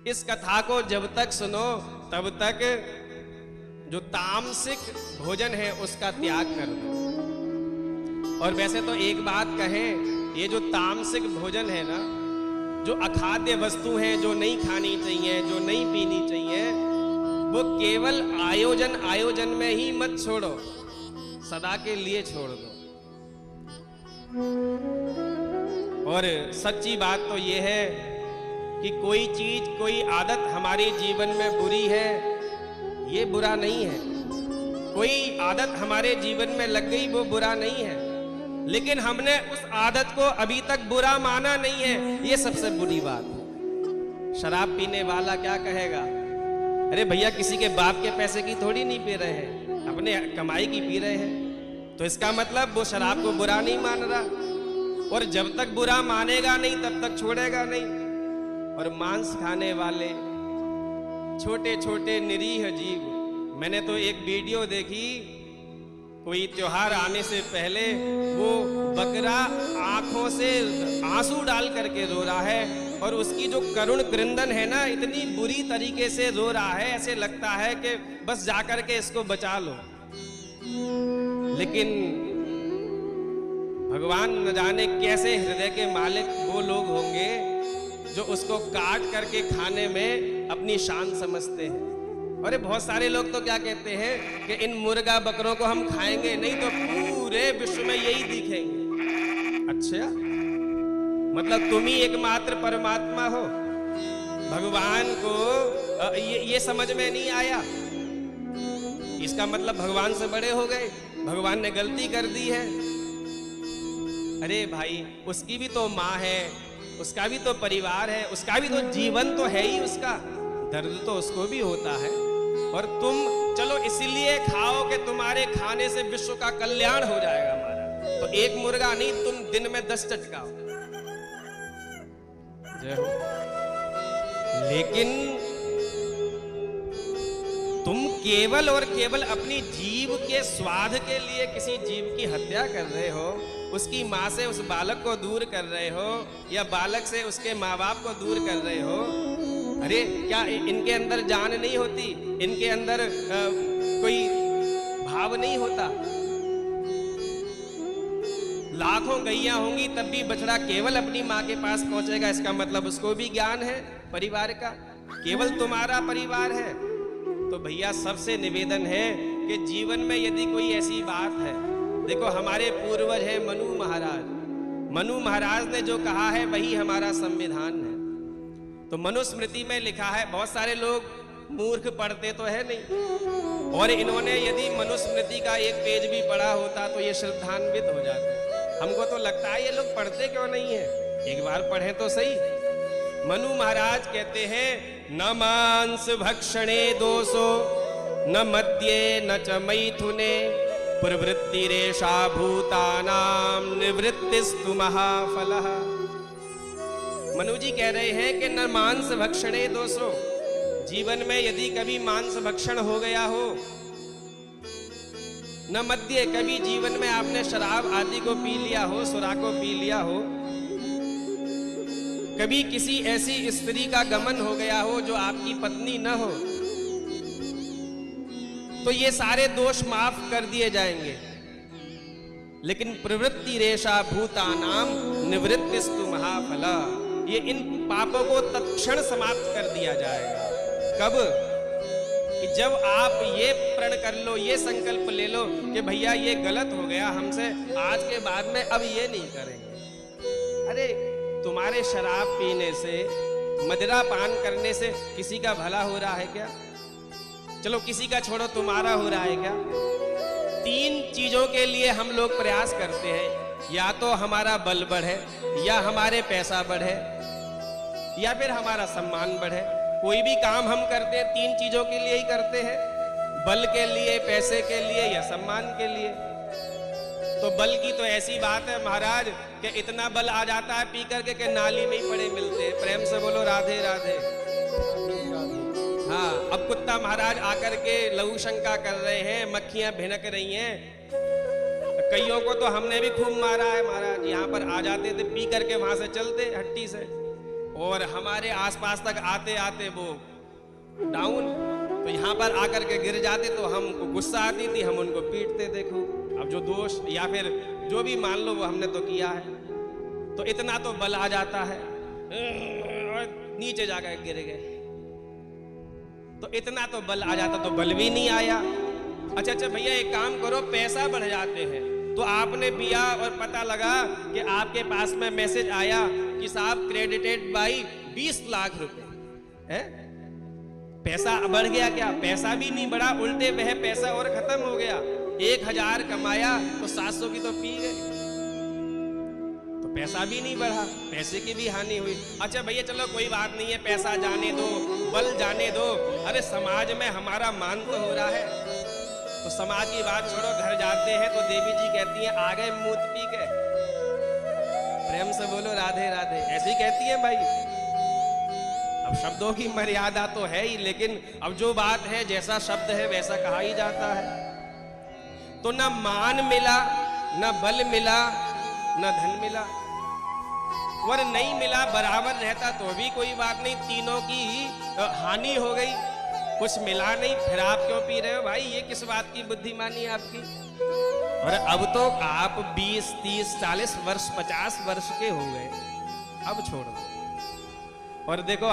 इस कथा को जब तक सुनो तब तक जो तामसिक भोजन है उसका त्याग कर दो। और वैसे तो एक बात कहें, ये जो तामसिक भोजन है ना, जो अखाद्य वस्तु है, जो नहीं खानी चाहिए, जो नहीं पीनी चाहिए, वो केवल आयोजन में ही मत छोड़ो, सदा के लिए छोड़ दो। और सच्ची बात तो ये है कि कोई चीज, कोई आदत हमारे जीवन में बुरी है, ये बुरा नहीं है। कोई आदत हमारे जीवन में लग गई, वो बुरा नहीं है, लेकिन हमने उस आदत को अभी तक बुरा माना नहीं है, ये सबसे बुरी बात है। शराब पीने वाला क्या कहेगा, अरे भैया किसी के बाप के पैसे की थोड़ी नहीं पी रहे हैं, अपने कमाई की पी रहे हैं, तो इसका मतलब वो शराब को बुरा नहीं मान रहा। और जब तक बुरा मानेगा नहीं तब तक छोड़ेगा नहीं। और मांस खाने वाले छोटे छोटे निरीह जीव, मैंने तो एक वीडियो देखी, कोई त्योहार आने से पहले वो बकरा आंखों से आंसू डाल करके रो रहा है, और उसकी जो करुण क्रंदन है ना, इतनी बुरी तरीके से रो रहा है, ऐसे लगता है कि बस जाकर के इसको बचा लो। लेकिन भगवान न जाने कैसे हृदय के मालिक वो लोग होंगे जो उसको काट करके खाने में अपनी शान समझते हैं। अरे बहुत सारे लोग तो क्या कहते हैं कि इन मुर्गा बकरों को हम खाएंगे नहीं तो पूरे विश्व में यही दिखेंगे। अच्छा, मतलब तुम ही एकमात्र परमात्मा हो, भगवान को ये समझ में नहीं आया, इसका मतलब भगवान से बड़े हो गए, भगवान ने गलती कर दी है। अरे भाई, उसकी भी तो माँ है, उसका भी तो परिवार है, उसका भी तो जीवन तो है ही, उसका दर्द तो उसको भी होता है। और तुम चलो इसीलिए खाओ कि तुम्हारे खाने से विश्व का कल्याण हो जाएगा हमारा, तो एक मुर्गा नहीं, तुम दिन में 10 चटकाओ। जय हो। लेकिन तुम केवल और केवल अपनी जीव के स्वाद के लिए किसी जीव की हत्या कर रहे हो, उसकी माँ से उस बालक को दूर कर रहे हो, या बालक से उसके माँ बाप को दूर कर रहे हो। अरे क्या इनके अंदर जान नहीं होती, इनके अंदर कोई भाव नहीं होता? लाखों गैया होंगी तब भी बछड़ा केवल अपनी माँ के पास पहुंचेगा, इसका मतलब उसको भी ज्ञान है परिवार का, केवल तुम्हारा परिवार है। तो भैया सबसे निवेदन है कि जीवन में यदि कोई ऐसी बात है, देखो हमारे पूर्वज है मनु महाराज, मनु महाराज ने जो कहा है वही हमारा संविधान है। तो मनुस्मृति में लिखा है, बहुत सारे लोग मूर्ख पढ़ते तो है नहीं, और इन्होंने यदि मनुस्मृति का एक पेज भी पढ़ा होता तो ये श्रद्धान्वित हो जाते। हमको तो लगता है ये लोग पढ़ते क्यों नहीं है, एक बार पढ़े तो सही। मनु महाराज कहते हैं, न मांस भक्षणे दोषो न मद्ये न च मैथुने प्रवृत्तिरेषा भूतानां निवृत्तिस्तु महाफलः। मनु जी कह रहे हैं कि न मांस भक्षणे दोषो, जीवन में यदि कभी मांस भक्षण हो गया हो, न मद्य, कभी जीवन में आपने शराब आदि को पी लिया हो, सुरा को पी लिया हो, कभी किसी ऐसी स्त्री का गमन हो गया हो जो आपकी पत्नी न हो, तो ये सारे दोष माफ कर दिए जाएंगे। लेकिन प्रवृत्ति रेशा भूतानाम निवृत्तिस्तु महाफला, ये इन पापों को तत्क्षण समाप्त कर दिया जाएगा। कब? कि जब आप ये प्रण कर लो, ये संकल्प ले लो कि भैया ये गलत हो गया हमसे, आज के बाद में अब ये नहीं करेंगे। अरे तुम्हारे शराब पीने से, मदिरा पान करने से किसी का भला हो रहा है क्या? चलो किसी का छोड़ो, तुम्हारा हो रहा है क्या? 3 चीजों के लिए हम लोग प्रयास करते हैं, या तो हमारा बल बढ़े, या हमारे पैसा बढ़े, या फिर हमारा सम्मान बढ़े। कोई भी काम हम करते हैं 3 चीजों के लिए ही करते हैं, बल के लिए, पैसे के लिए, या सम्मान के लिए। तो बल की तो ऐसी बात है महाराज कि इतना बल आ जाता है पी करके कि नाली में ही पड़े मिलते हैं। प्रेम से बोलो राधे राधे। हाँ, अब कुत्ता महाराज आकर के लघु शंका कर रहे हैं, मक्खियां भिनक रही हैं, कईयों को तो हमने भी खूब मारा है महाराज, यहाँ पर आ जाते थे पी करके, वहां से चलते हट्टी से, और हमारे आसपास तक आते आते वो डाउन, तो यहाँ पर आकर के गिर जाते तो हमको गुस्सा आती थी, हम उनको पीटते। देखो अब जो दोष या फिर जो भी मान लो वो हमने तो किया है, तो इतना तो बल आ जाता है और नीचे जाकर गिर गए, तो इतना तो बल आ जाता, तो बल भी नहीं आया। अच्छा भैया एक काम करो, पैसा बढ़ जाते हैं, तो आपने पिया और पता लगा कि आपके पास में मैसेज आया कि साहब क्रेडिटेड बाई 20 लाख रुपए है। पैसा बढ़ गया क्या? पैसा भी नहीं बढ़ा, उल्टे वह पैसा और खत्म हो गया। 1000 कमाया तो 700 की तो पी गए, तो पैसा भी नहीं बढ़ा, पैसे की भी हानि हुई। अच्छा भैया चलो कोई बात नहीं है, पैसा जाने दो, बल जाने दो, अरे समाज में हमारा मान तो हो रहा है, तो समाज की बात छोड़ो, घर जाते हैं तो देवी जी कहती हैं आ गए मूत पी के। प्रेम से बोलो राधे राधे, ऐसी कहती है भाई। अब शब्दों की मर्यादा तो है ही, लेकिन अब जो बात है, जैसा शब्द है वैसा कहा ही जाता है। तो ना मान मिला, ना बल मिला, ना धन मिला, और नहीं मिला बराबर रहता तो भी कोई बात नहीं, तीनों की हानि हो गई। कुछ मिला नहीं, फिर आप क्यों पी रहे हो भाई? ये किस बात की बुद्धिमानी आपकी? और अब तो आप 20, 30, 40 वर्ष, 50 वर्ष के हो गए, अब छोड़ो। और देखो